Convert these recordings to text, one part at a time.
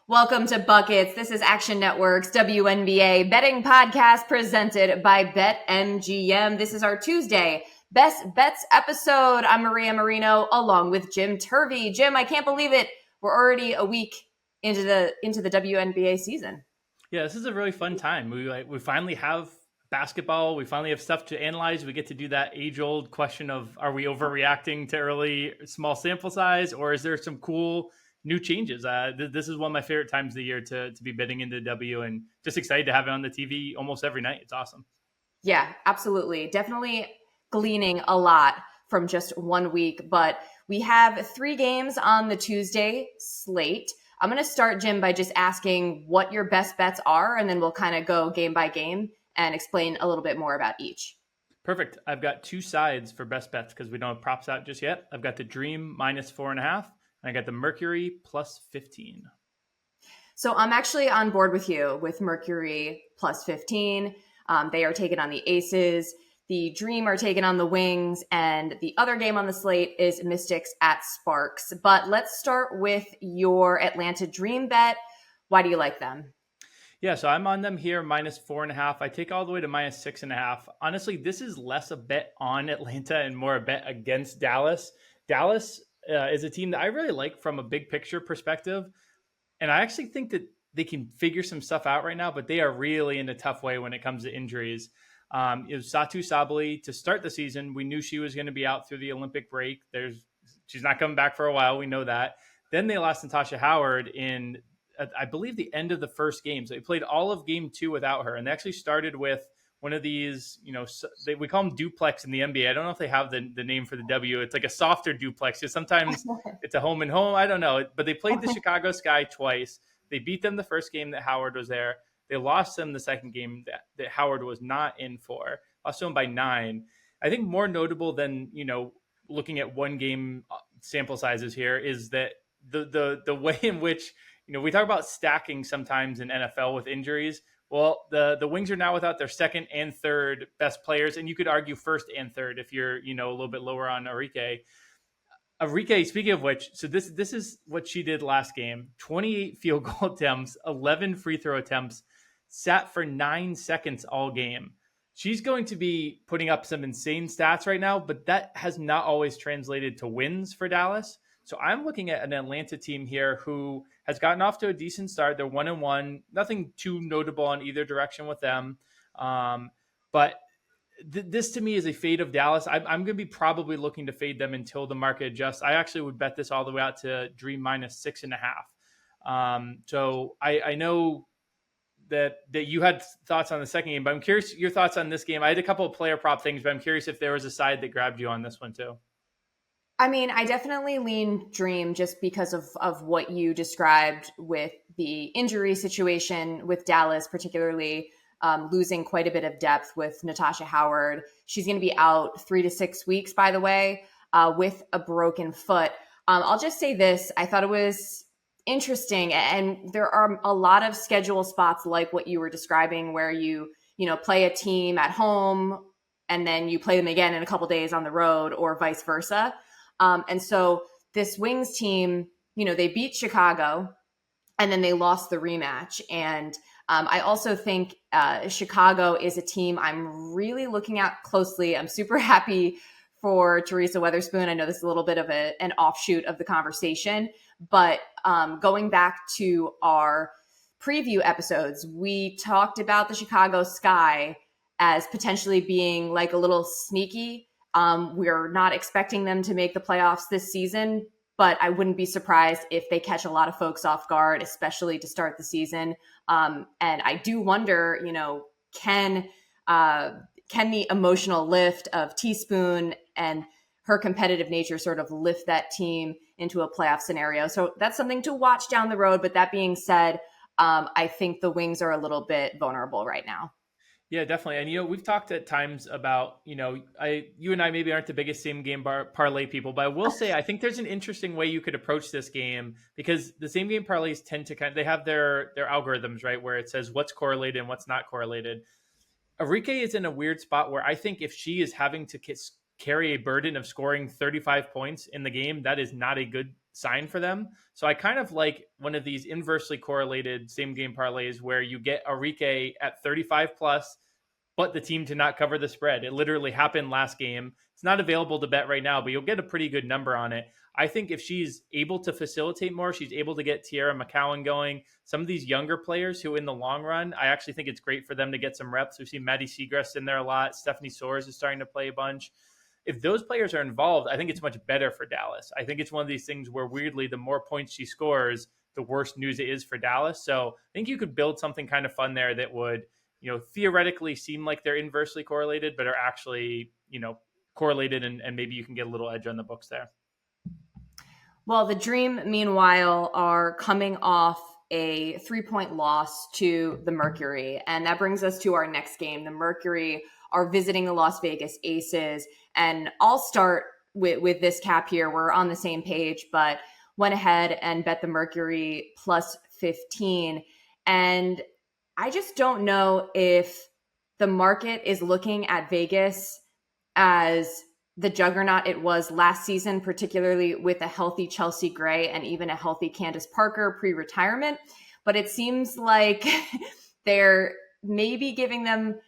Welcome to Buckets. This is Action Network's WNBA betting podcast presented by BetMGM. This is our Tuesday Best Bets episode. I'm Maria Marino along with Jim Turvey. Jim, I can't believe it. We're already a week into the WNBA season. Yeah, this is a really fun time. We finally have basketball. We finally have stuff to analyze. We get to do that age-old question of, are we overreacting to early small sample size, or is there some cool new changes? This is one of my favorite times of the year to be betting into W, and just excited to have it on the TV almost every night. It's awesome. Yeah, absolutely. Definitely gleaning a lot from just 1 week, but we have 3 games on the Tuesday slate. I'm going to start, Jim, by just asking what your best bets are, and then we'll kind of go game by game and explain a little bit more about each. Perfect. I've got 2 sides for best bets because we don't have props out just yet. I've got the Dream minus 4.5, and I got the Mercury plus 15. So I'm actually on board with you with Mercury plus 15. They are taking on the Aces. The Dream are taking on the Wings, and the other game on the slate is Mystics at Sparks. But let's start with your Atlanta Dream bet. Why do you like them? Yeah, so I'm on them here, minus 4.5. I take all the way to minus 6.5. Honestly, this is less a bet on Atlanta and more a bet against Dallas. Dallas is a team that I really like from a big picture perspective. And I actually think that they can figure some stuff out right now, but they are really in a tough way when it comes to injuries. It was Satu Sabali to start the season. We knew she was going to be out through the Olympic break. She's not coming back for a while. We know that. Then they lost Natasha Howard in, I believe, the end of the first game. So they played all of game 2 without her. And they actually started with one of these, we call them duplex in the NBA. I don't know if they have the name for the W. It's like a softer duplex. Because sometimes it's a home and home. I don't know. But they played the Chicago Sky twice. They beat them the first game that Howard was there. They lost them the second game that Howard was not in for. Lost them by 9. I think more notable than, looking at one game sample sizes here is that the way in which, we talk about stacking sometimes in NFL with injuries. Well, the Wings are now without their second and third best players, and you could argue first and third if you're, a little bit lower on Arike. Arike, speaking of which, so this is what she did last game. 28 field goal attempts, 11 free throw attempts, sat for 9 seconds all game. She's going to be putting up some insane stats right now, but that has not always translated to wins for Dallas. So I'm looking at an Atlanta team here who has gotten off to a decent start. They're 1-1, nothing too notable on either direction with them. But this to me is a fade of Dallas. I'm going to be probably looking to fade them until the market adjusts. I actually would bet this all the way out to Dream minus 6.5. So I know that you had thoughts on the second game, but I'm curious your thoughts on this game. I had a couple of player prop things, but I'm curious if there was a side that grabbed you on this one too. I mean, I definitely lean Dream just because of what you described with the injury situation with Dallas, particularly losing quite a bit of depth with Natasha Howard. She's going to be out 3 to 6 weeks, by the way, with a broken foot. I'll just say this. I thought it was interesting. And there are a lot of schedule spots like what you were describing where you play a team at home and then you play them again in a couple days on the road or vice versa. And so this Wings team, they beat Chicago and then they lost the rematch. And I also think Chicago is a team I'm really looking at closely. I'm super happy for Teresa Weatherspoon. I know this is a little bit of an offshoot of the conversation, but going back to our preview episodes, we talked about the Chicago Sky as potentially being like a little sneaky. We're not expecting them to make the playoffs this season, but I wouldn't be surprised if they catch a lot of folks off guard, especially to start the season. And I do wonder, can the emotional lift of Teaspoon and her competitive nature sort of lift that team into a playoff scenario? So that's something to watch down the road. But that being said, I think the Wings are a little bit vulnerable right now. Yeah, definitely. And, we've talked at times about, you and I maybe aren't the biggest same game parlay people, but I will say, I think there's an interesting way you could approach this game because the same game parlays tend to they have their algorithms, right? Where it says what's correlated and what's not correlated. Arike is in a weird spot where I think if she is having to carry a burden of scoring 35 points in the game, that is not a good sign for them. So I kind of like one of these inversely correlated same game parlays where you get Arike at 35 plus, but the team to not cover the spread. It literally happened last game. It's not available to bet right now, but you'll get a pretty good number on it. I think if she's able to facilitate more, she's able to get Tierra McCowan going. Some of these younger players who, in the long run, I actually think it's great for them to get some reps. We've seen Maddie Seagrass in there a lot. Stephanie Soares is starting to play a bunch. If those players are involved, I think it's much better for Dallas. I think it's one of these things where, weirdly, the more points she scores, the worse news it is for Dallas. So I think you could build something kind of fun there that would, theoretically seem like they're inversely correlated, but are actually, correlated, and maybe you can get a little edge on the books there. Well, the Dream, meanwhile, are coming off a 3-point loss to the Mercury. And that brings us to our next game. The Mercury are visiting the Las Vegas Aces. And I'll start with this cap here. We're on the same page, but went ahead and bet the Mercury plus 15. And I just don't know if the market is looking at Vegas as the juggernaut it was last season, particularly with a healthy Chelsea Gray and even a healthy Candace Parker pre-retirement. But it seems like they're maybe giving them,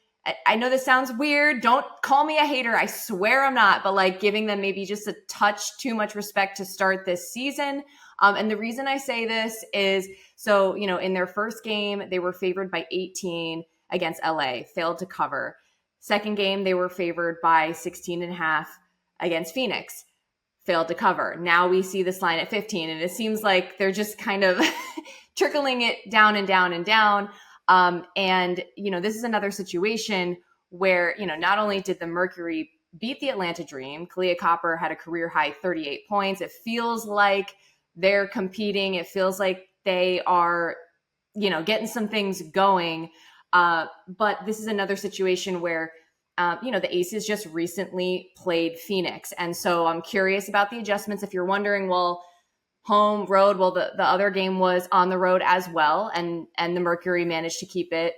I know this sounds weird, don't call me a hater, I swear I'm not, but like giving them maybe just a touch too much respect to start this season. And the reason I say this is, so, in their first game, they were favored by 18 against LA, failed to cover. Second game, they were favored by 16.5 against Phoenix, failed to cover. Now we see this line at 15, and it seems like they're just kind of trickling it down and down and down. And this is another situation where, not only did the Mercury beat the Atlanta Dream, Kalia Copper had a career high 38 points. It feels like they're competing. It feels like they are, getting some things going. But this is another situation where, the Aces just recently played Phoenix. And so I'm curious about the adjustments. If you're wondering, well, home, road, well, the other game was on the road as well. And the Mercury managed to keep it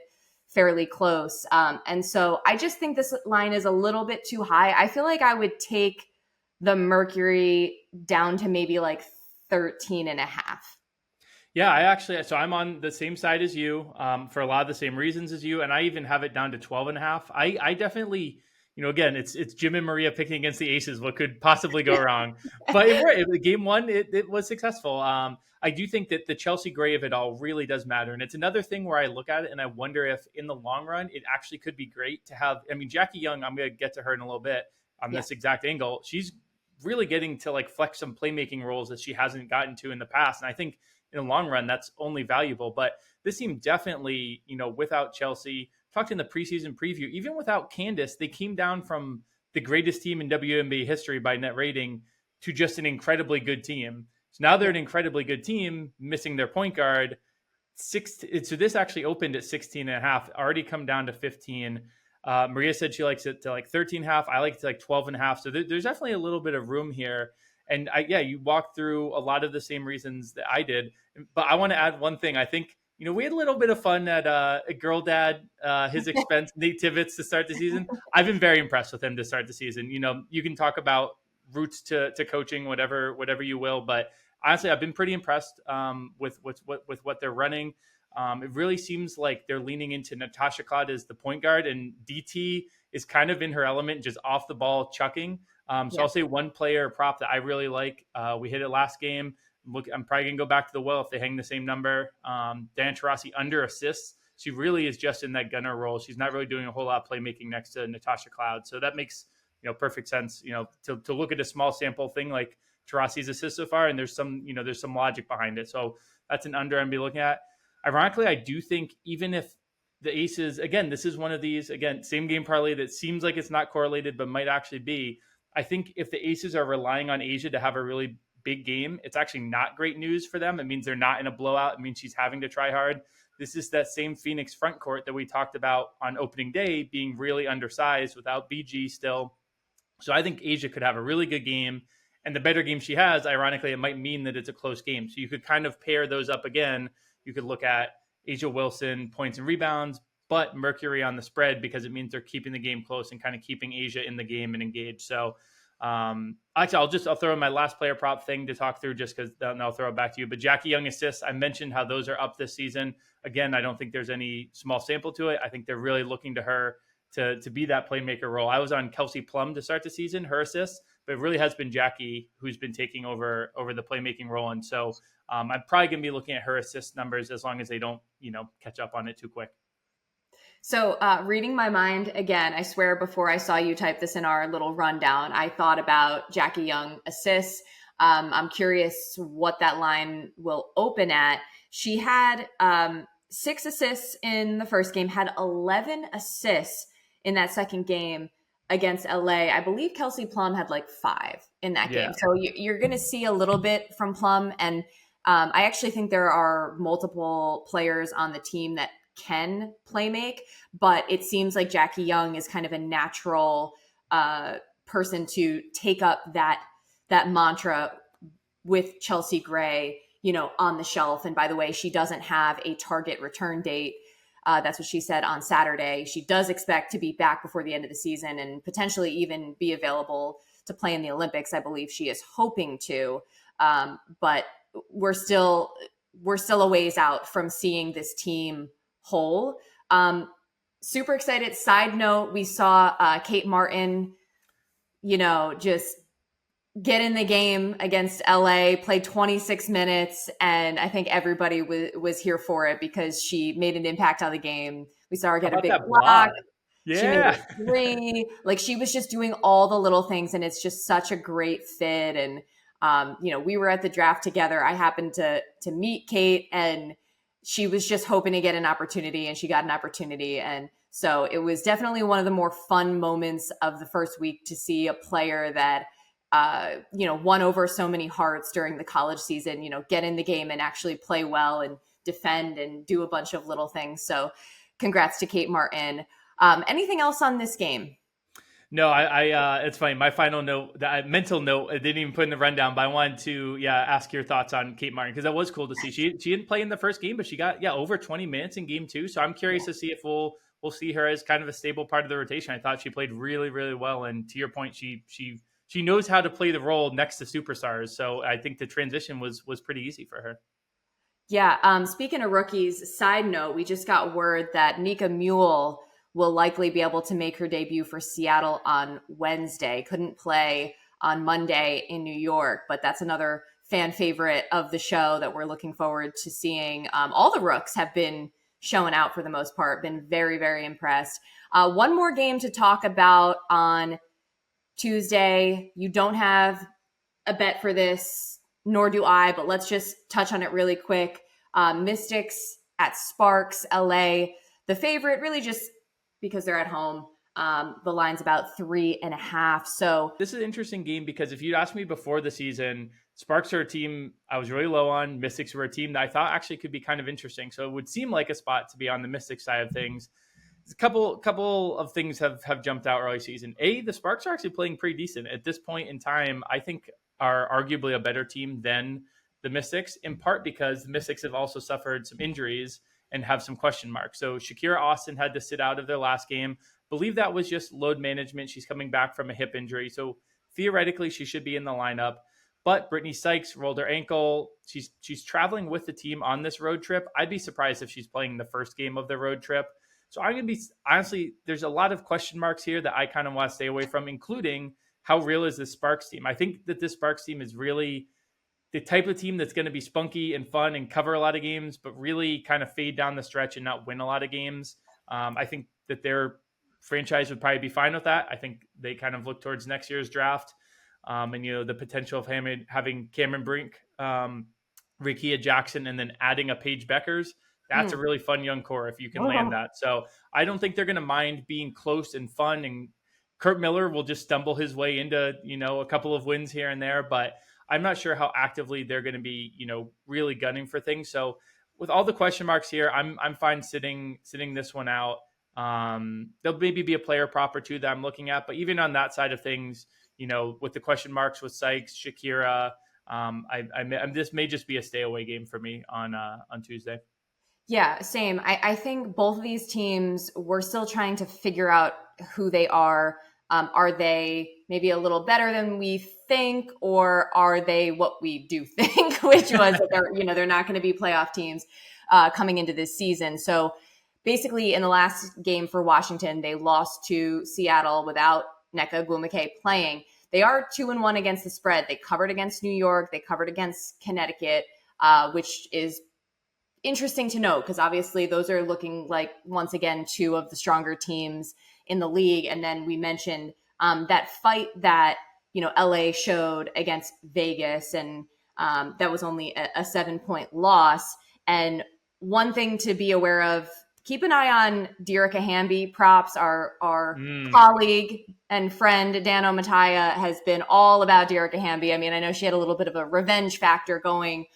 fairly close. And so I just think this line is a little bit too high. I feel like I would take the Mercury down to maybe like 13.5. Yeah, so I'm on the same side as you for a lot of the same reasons as you. And I even have it down to 12.5. I definitely, again, it's Jim and Maria picking against the Aces. What could possibly go wrong? But game one, it was successful. I do think that the Chelsea Gray of it all really does matter. And it's another thing where I look at it and I wonder if in the long run, it actually could be great to have, Jackie Young, I'm going to get to her in a little bit on this exact angle. She's really getting to like flex some playmaking roles that she hasn't gotten to in the past. And I think in the long run, that's only valuable. But this team definitely, without Chelsea, talked in the preseason preview, even without Candace, they came down from the greatest team in Wnba history by net rating to just an incredibly good team. So now they're an incredibly good team, missing their point guard. So this actually opened at 16.5, already come down to 15. Maria said she likes it to like 13.5. I like it to like 12.5. So there's definitely a little bit of room here. And you walked through a lot of the same reasons that I did. But I want to add one thing. I think, we had a little bit of fun at a Girl Dad, his expense, Nate Tibbetts to start the season. I've been very impressed with him to start the season. You can talk about roots to coaching, whatever you will. But honestly, I've been pretty impressed with what they're running. It really seems like they're leaning into Natasha Cloud as the point guard, and DT is kind of in her element, just off the ball chucking. I'll say one player prop that I really like. We hit it last game. I'm probably going to go back to the well if they hang the same number. Dan Taurasi under assists. She really is just in that gunner role. She's not really doing a whole lot of playmaking next to Natasha Cloud. So that makes perfect sense, to look at a small sample thing like Taurasi's assists so far. And there's some logic behind it. So that's an under I'm be looking at. Ironically, I do think even if the Aces, again, this is one of these, same game parlay that seems like it's not correlated, but might actually be. I think if the Aces are relying on Asia to have a really big game, it's actually not great news for them. It means they're not in a blowout. It means she's having to try hard. This is that same Phoenix front court that we talked about on opening day being really undersized without BG still. So I think Asia could have a really good game. And the better game she has, ironically, it might mean that it's a close game. So you could kind of pair those up again. You could look at Asia Wilson points and rebounds, but Mercury on the spread, because it means they're keeping the game close and kind of keeping Asia in the game and engaged. So Actually, I'll throw in my last player prop thing to talk through just because then I'll throw it back to you. But Jackie Young assists, I mentioned how those are up this season. Again, I don't think there's any small sample to it. I think they're really looking to her to be that playmaker role. I was on Kelsey Plum to start the season, her assists, but it really has been Jackie who's been taking over the playmaking role. And so I'm probably going to be looking at her assist numbers as long as they don't, catch up on it too quick. So reading my mind again, I swear before I saw you type this in our little rundown, I thought about Jackie Young assists. I'm curious what that line will open at. She had 6 assists in the first game, had 11 assists in that second game against LA. I believe Kelsey Plum had like 5 in that game. So you're going to see a little bit from Plum. And I actually think there are multiple players on the team that can play make, but it seems like Jackie Young is kind of a natural person to take up that mantra with Chelsea Gray, on the shelf. And by the way, she doesn't have a target return date. That's what she said on Saturday. She does expect to be back before the end of the season and potentially even be available to play in the Olympics. I believe she is hoping to, but we're still a ways out from seeing this team whole. Super excited. Side note, we saw Kate Martin, just get in the game against LA, play 26 minutes, and I think everybody was here for it because she made an impact on the game. We saw her get a big block. Yeah. She made a 3. Like, she was just doing all the little things, and it's just such a great fit. And we were at the draft together. I happened to meet Kate, and she was just hoping to get an opportunity, and she got an opportunity. And so it was definitely one of the more fun moments of the first week to see a player that, won over so many hearts during the college season, get in the game and actually play well and defend and do a bunch of little things. So congrats to Kate Martin. Anything else on this game? No, I it's funny. My final note, that mental note, I didn't even put in the rundown, but I wanted to, ask your thoughts on Kate Martin because that was cool to see. She didn't play in the first game, but she got over 20 minutes in game 2. So I'm curious to see if we'll see her as kind of a stable part of the rotation. I thought she played really, really well, and to your point, she knows how to play the role next to superstars. So I think the transition was pretty easy for her. Yeah. Speaking of rookies, side note, we just got word that Nika Mule will likely be able to make her debut for Seattle on Wednesday. Couldn't play on Monday in New York, but that's another fan favorite of the show that we're looking forward to seeing. All the rooks have been showing out for the most part, been very, very impressed. One more game to talk about on Tuesday. You don't have a bet for this, nor do I, but let's just touch on it really quick. Mystics at Sparks, LA. The favorite, really just because they're at home. The line's about 3.5. So this is an interesting game because if you'd asked me before the season, Sparks are a team I was really low on. Mystics were a team that I thought actually could be kind of interesting. So it would seem like a spot to be on the Mystics side of things. A couple of things have jumped out early season. The Sparks are actually playing pretty decent at this point in time. I think are arguably a better team than the Mystics, in part because the Mystics have also suffered some injuries and have some question marks. So Shakira Austin had to sit out of their last game. Believe that was just load management. She's coming back from a hip injury. So theoretically, she should be in the lineup. But Brittany Sykes rolled her ankle. She's traveling with the team on this road trip. I'd be surprised if she's playing the first game of the road trip. So I'm going to be, honestly, there's a lot of question marks here that I kind of want to stay away from, including how real is this Sparks team? I think that this Sparks team is really the type of team that's going to be spunky and fun and cover a lot of games, but really kind of fade down the stretch and not win a lot of games. I think that their franchise would probably be fine with that. I think they kind of look towards next year's draft and, the potential of having Cameron Brink, Rikia Jackson, and then adding a Paige Beckers. That's a really fun young core if you can land that. So I don't think they're going to mind being close and fun. And Kurt Miller will just stumble his way into, a couple of wins here and there. But I'm not sure how actively they're going to be, really gunning for things. So with all the question marks here, I'm fine sitting this one out. There'll maybe be a player prop or two that I'm looking at. But even on that side of things, with the question marks with Sykes, Shakira, this may just be a stay away game for me on Tuesday. Yeah, same. I think both of these teams, we're still trying to figure out who they are. Are they maybe a little better than we think, or are they what we do think, which was that they're not going to be playoff teams coming into this season. So basically, in the last game for Washington, they lost to Seattle without Nneka playing. They are 2-1 against the spread. They covered against New York. They covered against Connecticut, which is interesting to note because obviously those are looking like, once again, two of the stronger teams in the league. And then we mentioned that fight that, LA showed against Vegas, and that was only a 7-point loss. And one thing to be aware of, keep an eye on Dearica Hamby props. Our colleague and friend, Dano Mataya, has been all about Dearica Hamby. I mean, I know she had a little bit of a revenge factor going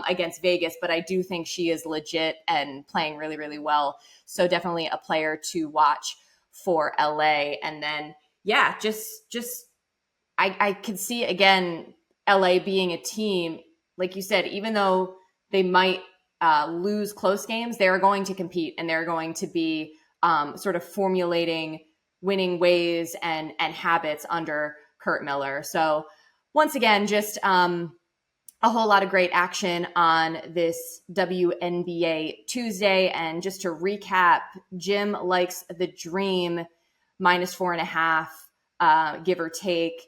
against Vegas, but I do think she is legit and playing really, really well. So definitely a player to watch for LA. And then, yeah, I could see, again, LA being a team, like you said, even though they might lose close games, they're going to compete, and they're going to be sort of formulating winning ways and habits under Kurt Miller. So once again, just a whole lot of great action on this WNBA Tuesday. And just to recap, Jim likes the Dream -4.5, give or take,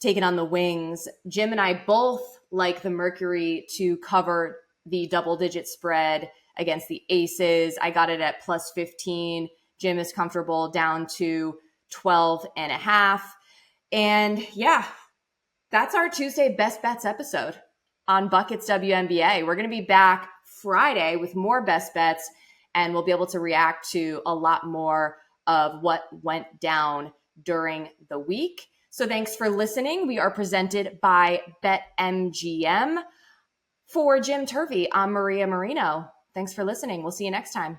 taken on the Wings. Jim and I both like the Mercury to cover the double-digit spread against the Aces. I got it at +15. Jim is comfortable down to 12.5. And yeah, that's our Tuesday Best Bets episode on Buckets WNBA. We're going to be back Friday with more best bets, and we'll be able to react to a lot more of what went down during the week. So thanks for listening. We are presented by BetMGM. For Jim Turvey, I'm Maria Marino. Thanks for listening. We'll see you next time.